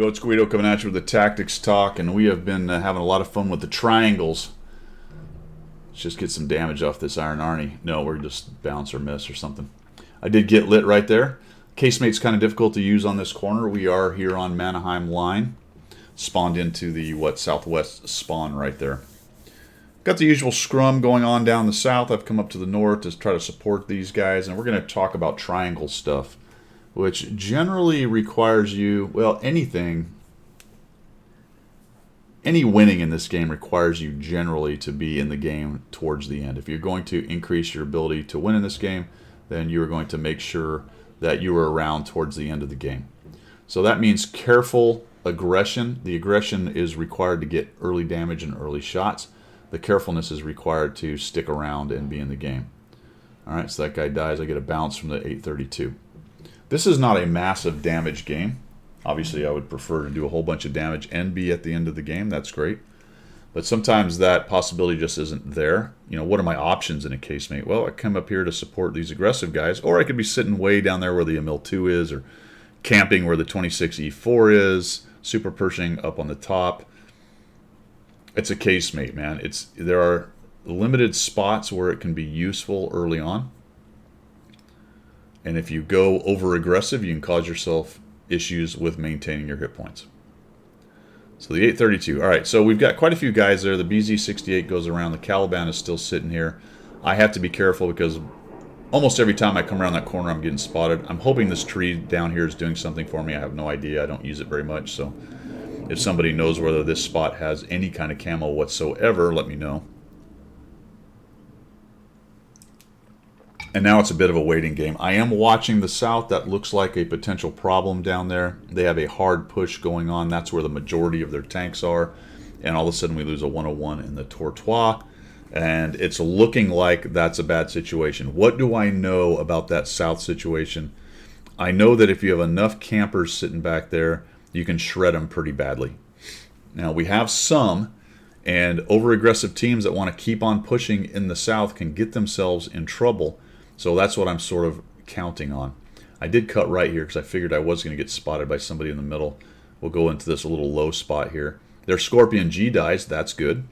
Yo, it's Guido coming at you with the Tactics Talk, and we have been having a lot of fun with the triangles. Let's just get some damage off this Iron Arnie. No, we're just bounce or miss or something. I did get lit right there. Casemate's kind of difficult to use on this corner. We are here on Manheim line. Spawned into the, southwest spawn right there. Got the usual scrum going on down the south. I've come up to the north to try to support these guys, and we're going to talk about triangle stuff, which generally requires you, well, any winning in this game requires you generally to be in the game towards the end. If you're going to increase your ability to win in this game, then you're going to make sure that you are around towards the end of the game. So that means careful aggression. The aggression is required to get early damage and early shots. The carefulness is required to stick around and be in the game. All right, so that guy dies. I get a bounce from the 832. This is not a massive damage game. Obviously, I would prefer to do a whole bunch of damage and be at the end of the game. That's great. But sometimes that possibility just isn't there. You know, what are my options in a casemate? Well, I come up here to support these aggressive guys, or I could be sitting way down there where the Emil-2 is, or camping where the 26E4 is, super Pershing up on the top. It's a casemate, man. There are limited spots where it can be useful early on. And if you go over aggressive, you can cause yourself issues with maintaining your hit points. So the 832. All right, so we've got quite a few guys there. The BZ68 goes around. The Caliban is still sitting here. I have to be careful because almost every time I come around that corner, I'm getting spotted. I'm hoping this tree down here is doing something for me. I have no idea. I don't use it very much. So if somebody knows whether this spot has any kind of camo whatsoever, let me know. And now it's a bit of a waiting game. I am watching the south. That looks like a potential problem down there. They have a hard push going on. That's where the majority of their tanks are. And all of a sudden we lose a 101 in the Tortois. And it's looking like that's a bad situation. What do I know about that south situation? I know that if you have enough campers sitting back there, you can shred them pretty badly. Now we have some, and over-aggressive teams that want to keep on pushing in the south can get themselves in trouble. So that's what I'm sort of counting on. I did cut right here because I figured I was going to get spotted by somebody in the middle. We'll go into this little low spot here. Their Scorpion G dies. That's good.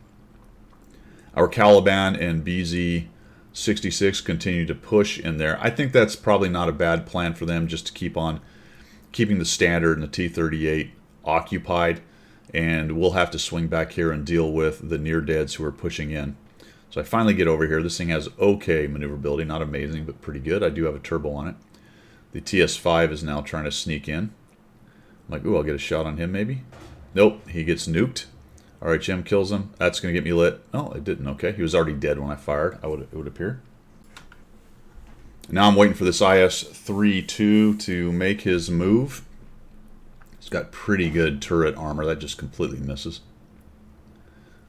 Our Caliban and BZ66 continue to push in there. I think that's probably not a bad plan for them, just to keep on keeping the Standard and the T-38 occupied. And we'll have to swing back here and deal with the near-deads who are pushing in. So I finally get over here. This thing has okay maneuverability, not amazing, but pretty good. I do have a turbo on it. The TS5 is now trying to sneak in. I'm like, ooh, I'll get a shot on him maybe. Nope, he gets nuked. RHM kills him. That's going to get me lit. Oh, it didn't. Okay, he was already dead when I fired, it would appear. Now I'm waiting for this IS-32 to make his move. He's got pretty good turret armor. That just completely misses.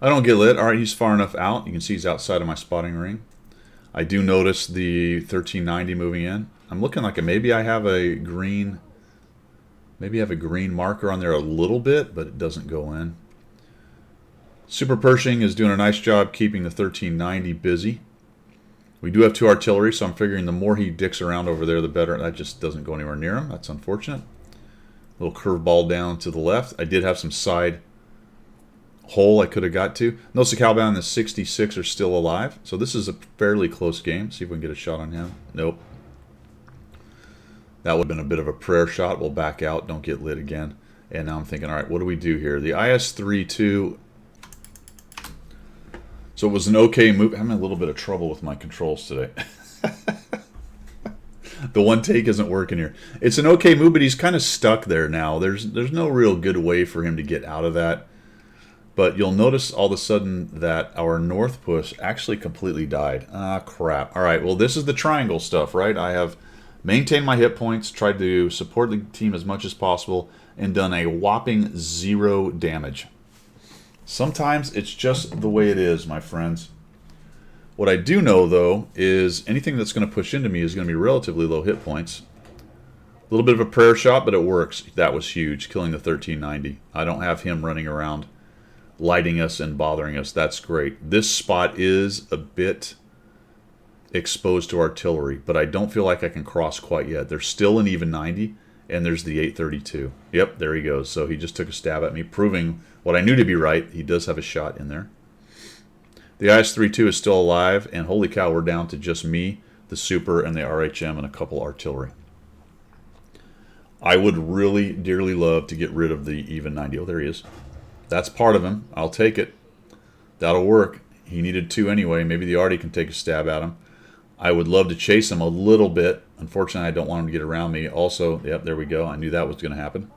I don't get lit. All right, he's far enough out. You can see he's outside of my spotting ring. I do notice the 1390 moving in. I'm looking like maybe I have a green, marker on there a little bit, but it doesn't go in. Super Pershing is doing a nice job keeping the 1390 busy. We do have 2 artillery, so I'm figuring the more he dicks around over there, the better. That just doesn't go anywhere near him. That's unfortunate. Little curveball down to the left. I did have some side hole I could have got to. Notice the Caliban and the 66 are still alive. So this is a fairly close game. See if we can get a shot on him. Nope. That would have been a bit of a prayer shot. We'll back out. Don't get lit again. And now I'm thinking, all right, what do we do here? The IS-32. So it was an okay move. I'm having a little bit of trouble with my controls today. The one take isn't working here. It's an okay move, but he's kind of stuck there now. There's no real good way for him to get out of that. But you'll notice all of a sudden that our north push actually completely died. Ah, crap. All right, well, this is the triangle stuff, right? I have maintained my hit points, tried to support the team as much as possible, and done a whopping 0 damage. Sometimes it's just the way it is, my friends. What I do know, though, is anything that's going to push into me is going to be relatively low hit points. A little bit of a prayer shot, but it works. That was huge, killing the 1390. I don't have him running around lighting us and bothering us. That's great. This spot is a bit exposed to artillery, but I don't feel like I can cross quite yet. There's still an even 90, and there's the 832. Yep, there he goes. So he just took a stab at me, proving what I knew to be right. He does have a shot in there. The IS-32 is still alive, and holy cow, we're down to just me, the Super, and the RHM, and a couple artillery. I would really dearly love to get rid of the even 90. Oh, there he is. That's part of him. I'll take it. That'll work. He needed 2 anyway. Maybe the Arty can take a stab at him. I would love to chase him a little bit. Unfortunately, I don't want him to get around me. Also, yep, there we go. I knew that was going to happen.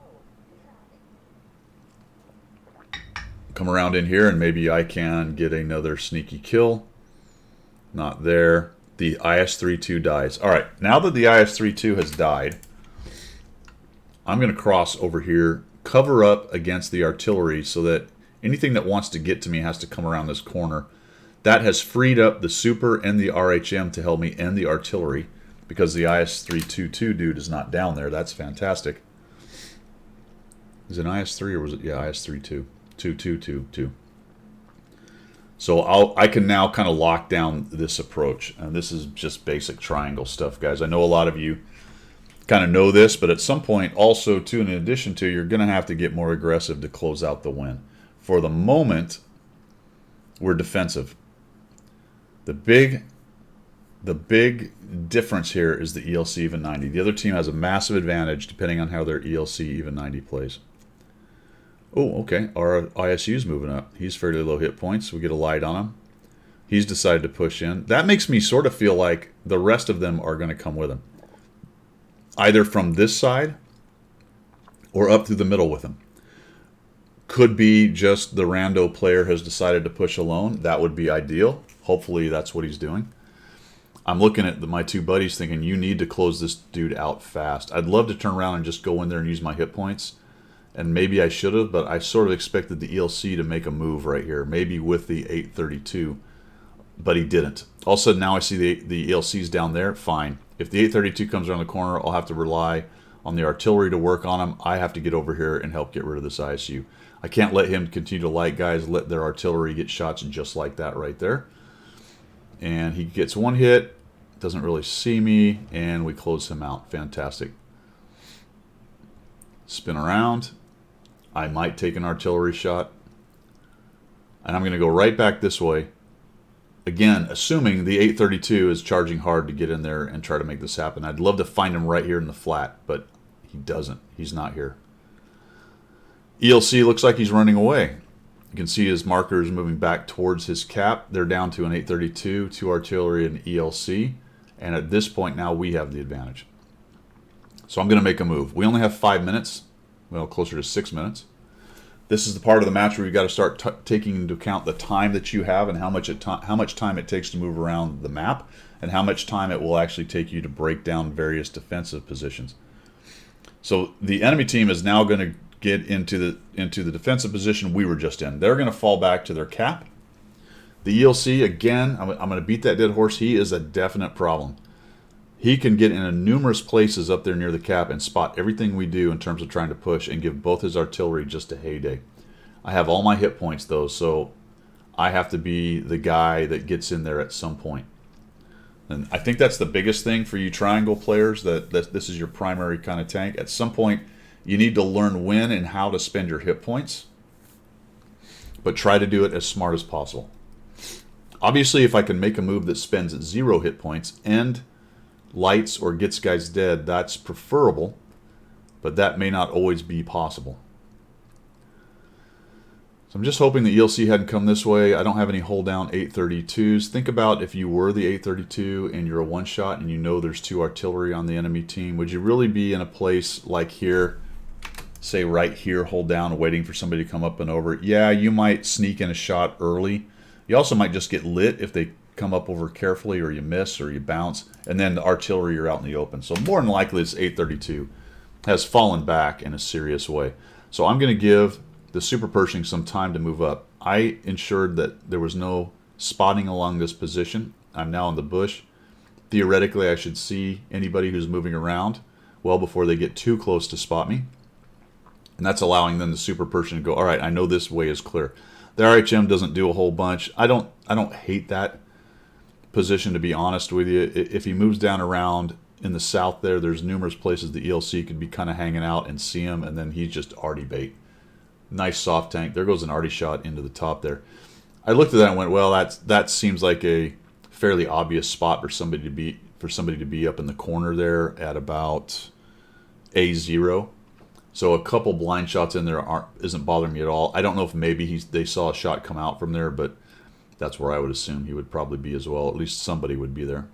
Come around in here, and maybe I can get another sneaky kill. Not there. The IS-32 dies. All right, now that the IS-32 has died, I'm going to cross over here, cover up against the artillery so that anything that wants to get to me has to come around this corner. That has freed up the Super and the RHM to help me and the artillery because the IS-322 dude is not down there. That's fantastic. Is it an IS-3 or was it? Yeah, IS-32. 2. So I can now kind of lock down this approach. And this is just basic triangle stuff, guys. I know a lot of you kind of know this, but at some point also, too, in addition to, you're going to have to get more aggressive to close out the win. For the moment, we're defensive. The big difference here is the ELC even 90. The other team has a massive advantage depending on how their ELC even 90 plays. Oh, okay. Our ISU's moving up. He's fairly low hit points. We get a light on him. He's decided to push in. That makes me sort of feel like the rest of them are going to come with him. Either from this side or up through the middle with him. Could be just the rando player has decided to push alone. That would be ideal. Hopefully that's what he's doing. I'm looking at my 2 buddies thinking, you need to close this dude out fast. I'd love to turn around and just go in there and use my hit points. And maybe I should have, but I sort of expected the ELC to make a move right here. Maybe with the 832, but he didn't. All of a sudden now I see the ELC's down there. Fine. If the 832 comes around the corner, I'll have to rely on the artillery to work on him. I have to get over here and help get rid of this ISU. I can't let him continue to light guys, let their artillery get shots just like that right there. And he gets 1 hit, doesn't really see me, and we close him out. Fantastic. Spin around. I might take an artillery shot. And I'm going to go right back this way. Again, assuming the 832 is charging hard to get in there and try to make this happen. I'd love to find him right here in the flat, but he doesn't. He's not here. ELC looks like he's running away. You can see his markers moving back towards his cap. They're down to an 832, 2 artillery, and ELC. And at this point now, we have the advantage. So I'm going to make a move. We only have 5 minutes. Well, closer to 6 minutes. This is the part of the match where you've got to start taking into account the time that you have and how much time it takes to move around the map and how much time it will actually take you to break down various defensive positions. So the enemy team is now going to get into the defensive position we were just in. They're going to fall back to their cap. The ELC, again, I'm going to beat that dead horse. He is a definite problem. He can get into numerous places up there near the cap and spot everything we do in terms of trying to push and give both his artillery just a heyday. I have all my hit points, though, so I have to be the guy that gets in there at some point. And I think that's the biggest thing for you triangle players, that this is your primary kind of tank. At some point, you need to learn when and how to spend your hit points, but try to do it as smart as possible. Obviously, if I can make a move that spends 0 hit points and lights or gets guys dead, that's preferable, but that may not always be possible. So I'm just hoping the ELC hadn't come this way. I don't have any hold down 832s. Think about if you were the 832 and you're a one-shot and you know there's 2 artillery on the enemy team, would you really be in a place like here, say right here, hold down, waiting for somebody to come up and over? Yeah, you might sneak in a shot early. You also might just get lit if they come up over carefully, or you miss, or you bounce, and then the artillery, you're out in the open. So more than likely this 832 has fallen back in a serious way. So I'm going to give the Super Pershing some time to move up. I ensured that there was no spotting along this position. I'm now in the bush. Theoretically, I should see anybody who's moving around well before they get too close to spot me. And that's allowing then the Super Pershing to go, all right, I know this way is clear. The RHM doesn't do a whole bunch. I don't hate that position, to be honest with you. If he moves down around in the south there, there's numerous places the ELC could be kind of hanging out and see him, and then he's just arty bait. Nice soft tank. There goes an arty shot into the top there. I looked at that and went, well, that seems like a fairly obvious spot for somebody to be up in the corner there at about A0. So a couple blind shots in there isn't bothering me at all. I don't know if maybe they saw a shot come out from there, but that's where I would assume he would probably be as well. At least somebody would be there.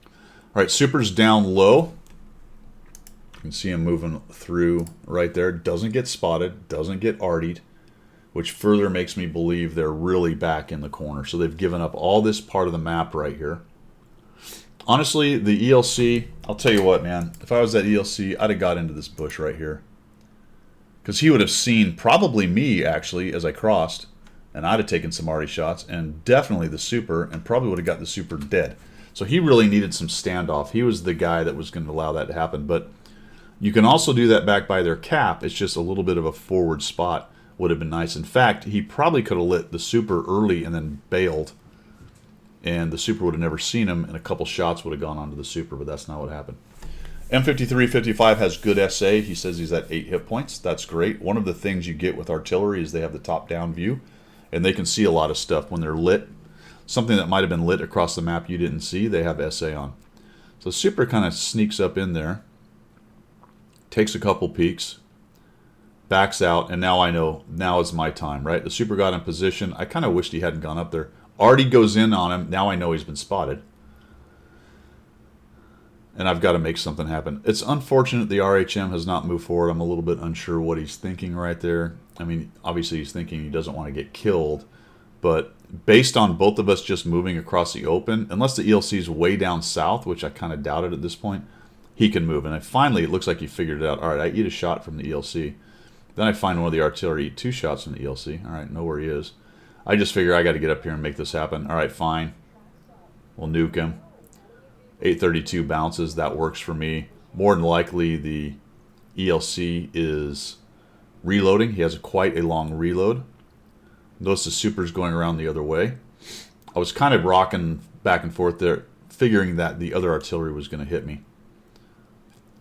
All right, Super's down low. You can see him moving through right there. Doesn't get spotted, doesn't get artied, which further makes me believe they're really back in the corner. So they've given up all this part of the map right here. Honestly, the ELC, I'll tell you what, man. If I was at ELC, I'd have got into this bush right here. Because he would have seen probably me, actually, as I crossed. And I'd have taken some arty shots. And definitely the Super. And probably would have got the Super dead. So he really needed some standoff. He was the guy that was going to allow that to happen. But you can also do that back by their cap. It's just a little bit of a forward spot. Would have been nice. In fact, he probably could have lit the Super early and then bailed. And the Super would have never seen him, and a couple shots would have gone onto the Super, but that's not what happened. M5355 has good SA. He says he's at 8 hit points. That's great. One of the things you get with artillery is they have the top-down view, and they can see a lot of stuff when they're lit. Something that might have been lit across the map you didn't see, they have SA on. So Super kind of sneaks up in there, takes a couple peeks, backs out, and now I know, now is my time, right? The Super got in position. I kind of wished he hadn't gone up there. Artie goes in on him. Now I know he's been spotted. And I've got to make something happen. It's unfortunate the RHM has not moved forward. I'm a little bit unsure what he's thinking right there. I mean, obviously he's thinking he doesn't want to get killed. But based on both of us just moving across the open, unless the ELC is way down south, which I kind of doubted at this point, he can move. And finally, it looks like he figured it out. All right, I eat a shot from the ELC. Then I find one of the artillery, eat 2 shots from the ELC. All right, know where he is. I just figure I got to get up here and make this happen. All right, fine. We'll nuke him. 832 bounces. That works for me. More than likely, the ELC is reloading. He has quite a long reload. Notice the Super's going around the other way. I was kind of rocking back and forth there, figuring that the other artillery was going to hit me.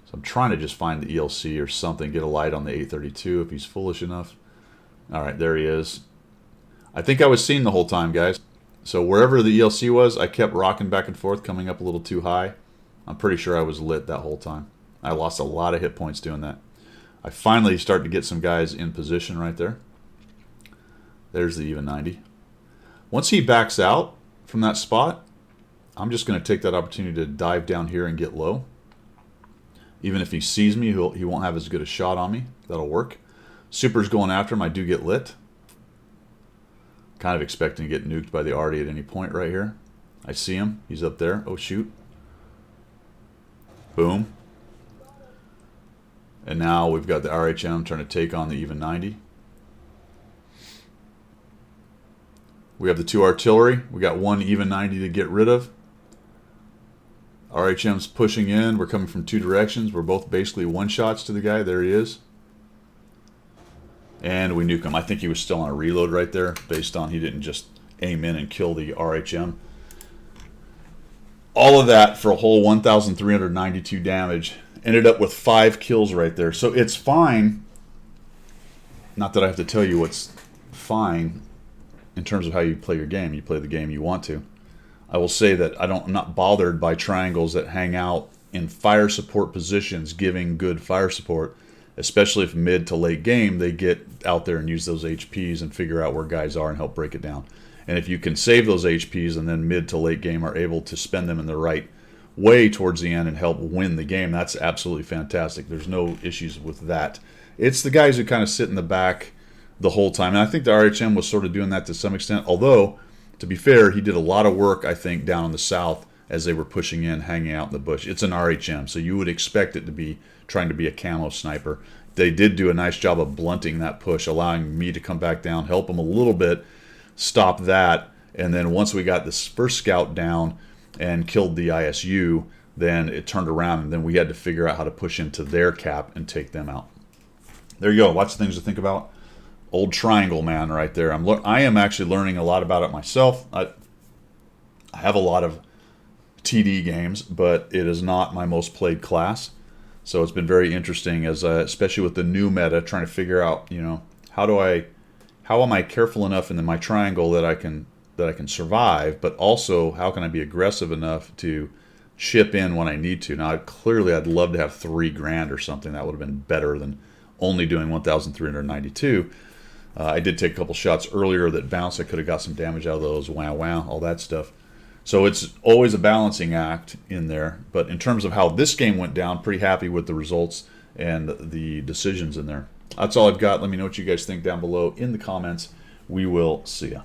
So I'm trying to just find the ELC or something, get a light on the 832 if he's foolish enough. All right, there he is. I think I was seen the whole time, guys. So wherever the ELC was, I kept rocking back and forth, coming up a little too high. I'm pretty sure I was lit that whole time. I lost a lot of hit points doing that. I finally start to get some guys in position right there. There's the even 90. Once he backs out from that spot, I'm just going to take that opportunity to dive down here and get low. Even if he sees me, he won't have as good a shot on me. That'll work. Super's going after him. I do get lit. Kind of expecting to get nuked by the Arty at any point right here. I see him. He's up there. Oh, shoot. Boom. And now we've got the RHM trying to take on the even 90. We have the 2 artillery. We got 1 even 90 to get rid of. RHM's pushing in. We're coming from 2 directions. We're both basically one-shots to the guy. There he is. And we nuke him. I think he was still on a reload right there, based on he didn't just aim in and kill the RHM. All of that for a whole 1,392 damage. Ended up with 5 kills right there. So it's fine. Not that I have to tell you what's fine in terms of how you play your game. You play the game you want to. I will say that I'm not bothered by triangles that hang out in fire support positions, giving good fire support. Especially if mid to late game, they get out there and use those HPs and figure out where guys are and help break it down. And if you can save those HPs and then mid to late game are able to spend them in the right way towards the end and help win the game, that's absolutely fantastic. There's no issues with that. It's the guys who kind of sit in the back the whole time. And I think the RHM was sort of doing that to some extent. Although, to be fair, he did a lot of work, I think, down in the south as they were pushing in, hanging out in the bush. It's an RHM, so you would expect it to be trying to be a camo sniper. They did do a nice job of blunting that push, allowing me to come back down, help them a little bit, stop that, and then once we got this first scout down and killed the ISU, then it turned around, and then we had to figure out how to push into their cap and take them out. There you go. Lots of things to think about. Old triangle man right there. I am actually learning a lot about it myself. I have a lot of TD games, but it is not my most played class. So it's been very interesting, as especially with the new meta, trying to figure out, how am I careful enough in my triangle that I can survive, but also how can I be aggressive enough to chip in when I need to. Now, clearly, I'd love to have 3 grand or something. That would have been better than only doing 1,392. I did take a couple shots earlier that bounced. I could have got some damage out of those. Wow, wow, all that stuff. So it's always a balancing act in there. But in terms of how this game went down, pretty happy with the results and the decisions in there. That's all I've got. Let me know what you guys think down below in the comments. We will see ya.